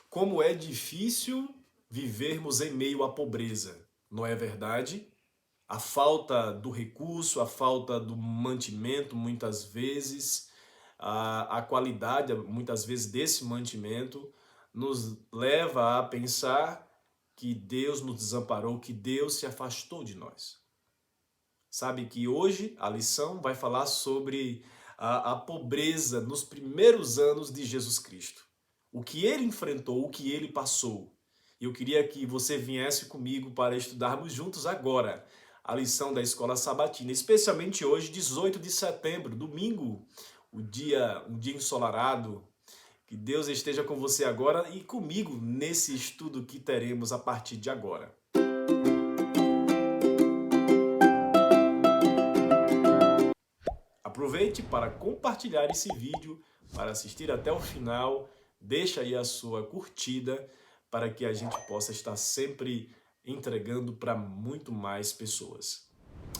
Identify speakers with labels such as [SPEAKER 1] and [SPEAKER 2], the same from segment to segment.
[SPEAKER 1] Como é difícil vivermos em meio à pobreza, não é verdade? A falta do recurso, a falta do mantimento, muitas vezes, a qualidade, muitas vezes, desse mantimento, nos leva a pensar que Deus nos desamparou, que Deus se afastou de nós. Sabe que hoje a lição vai falar sobre a pobreza nos primeiros anos de Jesus Cristo. O que ele enfrentou, o que ele passou. Eu queria que você viesse comigo para estudarmos juntos agora a lição da Escola Sabatina, especialmente hoje, 18 de setembro, domingo, um dia ensolarado. Que Deus esteja com você agora e comigo nesse estudo que teremos a partir de agora. Aproveite para compartilhar esse vídeo, para assistir até o final, deixa aí a sua curtida para que a gente possa estar sempre entregando para muito mais pessoas.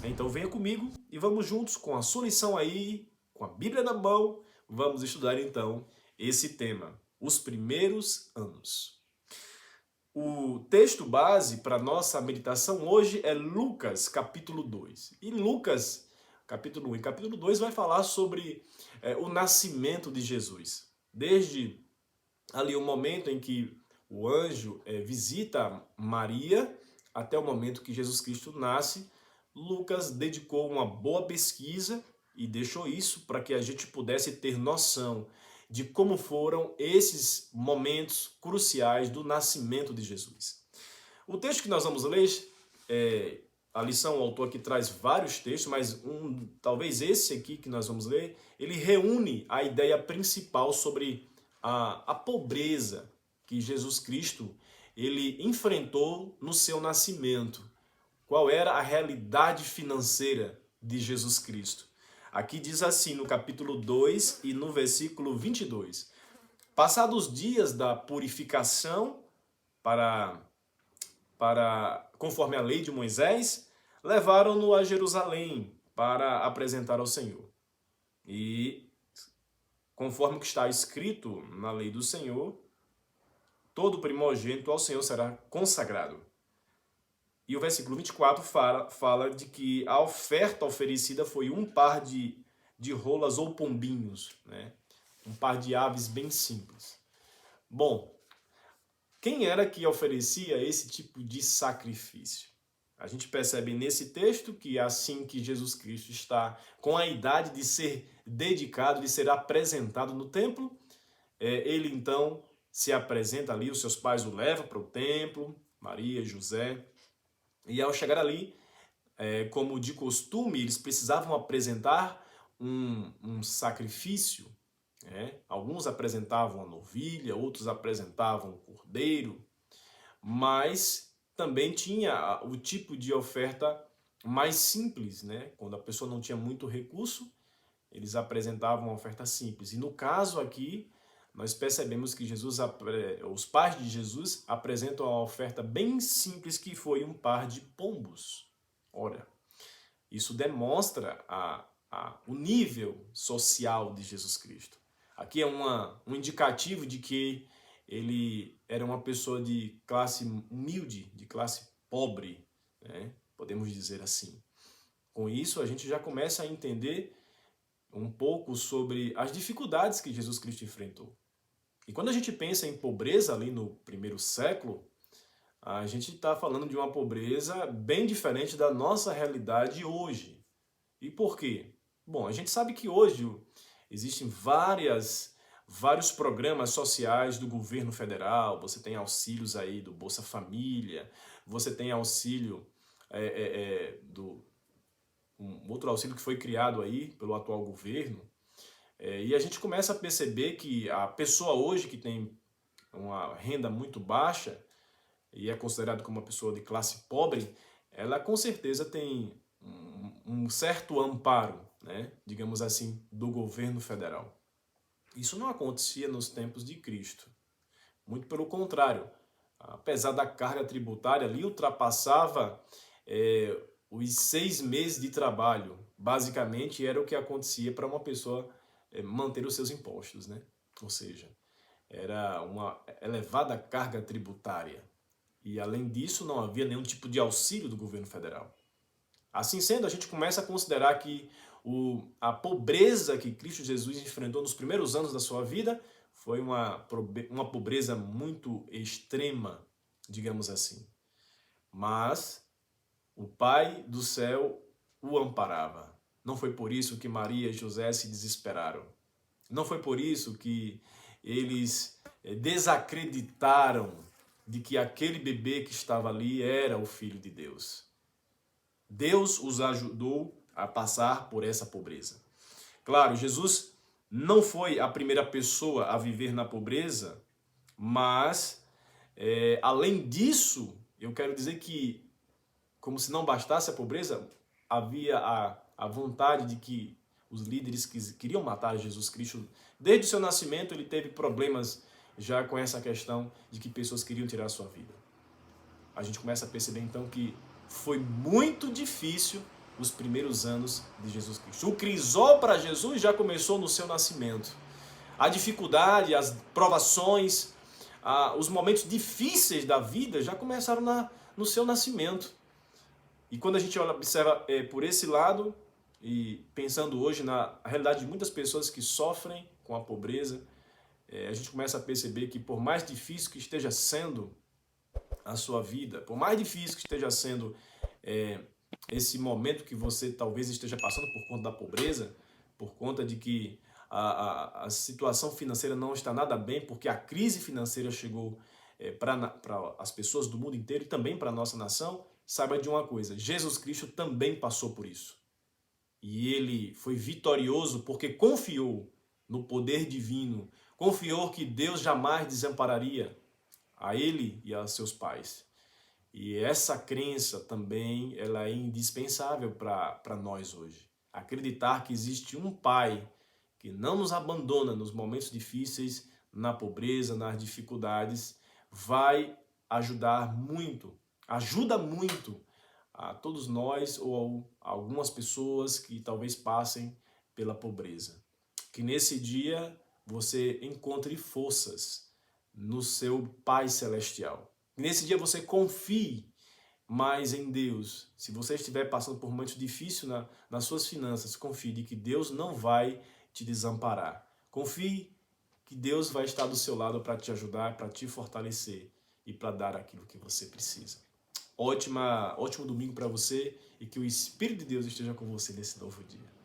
[SPEAKER 1] Então venha comigo e vamos juntos com a sua lição aí, com a Bíblia na mão, vamos estudar então esse tema, os primeiros anos. O texto base para nossa meditação hoje é Lucas, capítulo 2. E Lucas, capítulo 1 e capítulo 2 vai falar sobre o nascimento de Jesus. Desde ali o momento em que o anjo visita Maria, até o momento que Jesus Cristo nasce, Lucas dedicou uma boa pesquisa e deixou isso para que a gente pudesse ter noção de como foram esses momentos cruciais do nascimento de Jesus. O texto que nós vamos ler, a lição, o autor aqui traz vários textos, mas talvez esse aqui que nós vamos ler, ele reúne a ideia principal sobre a pobreza que Jesus Cristo ele enfrentou no seu nascimento. Qual era a realidade financeira de Jesus Cristo? Aqui diz assim no capítulo 2 e no versículo 22. Passados os dias da purificação conforme a lei de Moisés, levaram-no a Jerusalém para apresentar ao Senhor. E conforme o que está escrito na lei do Senhor, todo primogênito ao Senhor será consagrado. E o versículo 24 fala de que a oferta oferecida foi um par de rolas ou pombinhos, né? Um par de aves bem simples. Bom, quem era que oferecia esse tipo de sacrifício? A gente percebe nesse texto que assim que Jesus Cristo está com a idade de ser dedicado, de ser apresentado no templo, ele então se apresenta ali, os seus pais o levam para o templo, Maria, José, e ao chegar ali, como de costume, eles precisavam apresentar um sacrifício. Alguns apresentavam a novilha, outros apresentavam o cordeiro, mas também tinha o tipo de oferta mais simples, né? Quando a pessoa não tinha muito recurso, eles apresentavam uma oferta simples. E no caso aqui, nós percebemos que os pais de Jesus apresentam uma oferta bem simples, que foi um par de pombos. Ora, isso demonstra o nível social de Jesus Cristo. Aqui é um indicativo de que ele era uma pessoa de classe humilde, de classe pobre, né? Podemos dizer assim. Com isso, a gente já começa a entender um pouco sobre as dificuldades que Jesus Cristo enfrentou. E quando a gente pensa em pobreza ali no primeiro século, a gente está falando de uma pobreza bem diferente da nossa realidade hoje. E por quê? Bom, a gente sabe que hoje existem vários programas sociais do governo federal, você tem auxílios aí do Bolsa Família, você tem auxílio um outro auxílio que foi criado aí pelo atual governo, e a gente começa a perceber que a pessoa hoje que tem uma renda muito baixa e é considerada como uma pessoa de classe pobre, ela com certeza tem um certo amparo, né, digamos assim, do governo federal. Isso não acontecia nos tempos de Cristo. Muito pelo contrário. Apesar da carga tributária ali, ultrapassava os 6 meses de trabalho. Basicamente, era o que acontecia para uma pessoa manter os seus impostos, né? Ou seja, era uma elevada carga tributária. E, além disso, não havia nenhum tipo de auxílio do governo federal. Assim sendo, a gente começa a considerar que a pobreza que Cristo Jesus enfrentou nos primeiros anos da sua vida foi uma pobreza muito extrema, digamos assim. Mas o Pai do céu o amparava. Não foi por isso que Maria e José se desesperaram. Não foi por isso que eles desacreditaram de que aquele bebê que estava ali era o Filho de Deus. Deus os ajudou a passar por essa pobreza. Claro, Jesus não foi a primeira pessoa a viver na pobreza, mas, além disso, eu quero dizer que, como se não bastasse a pobreza, havia a vontade de que os líderes queriam matar Jesus Cristo. Desde o seu nascimento, ele teve problemas já com essa questão de que pessoas queriam tirar a sua vida. A gente começa a perceber, então, que foi muito difícil os primeiros anos de Jesus Cristo. O crisol para Jesus já começou no seu nascimento. A dificuldade, as provações, os momentos difíceis da vida já começaram no seu nascimento. E quando a gente observa por esse lado, e pensando hoje na realidade de muitas pessoas que sofrem com a pobreza, a gente começa a perceber que, por mais difícil que esteja sendo a sua vida, por mais difícil que esteja sendo esse momento que você talvez esteja passando por conta da pobreza, por conta de que a situação financeira não está nada bem, porque a crise financeira chegou para as pessoas do mundo inteiro e também para a nossa nação, saiba de uma coisa: Jesus Cristo também passou por isso. E ele foi vitorioso porque confiou no poder divino, confiou que Deus jamais desampararia a ele e a seus pais. E essa crença também ela é indispensável para nós hoje. Acreditar que existe um Pai que não nos abandona nos momentos difíceis, na pobreza, nas dificuldades, vai ajudar muito, ajuda muito a todos nós ou a algumas pessoas que talvez passem pela pobreza. Que nesse dia você encontre forças no seu Pai Celestial. Nesse dia você confie mais em Deus. Se você estiver passando por momentos difíceis nas suas finanças, confie de que Deus não vai te desamparar. Confie que Deus vai estar do seu lado para te ajudar, para te fortalecer e para dar aquilo que você precisa. Ótimo domingo para você e que o Espírito de Deus esteja com você nesse novo dia.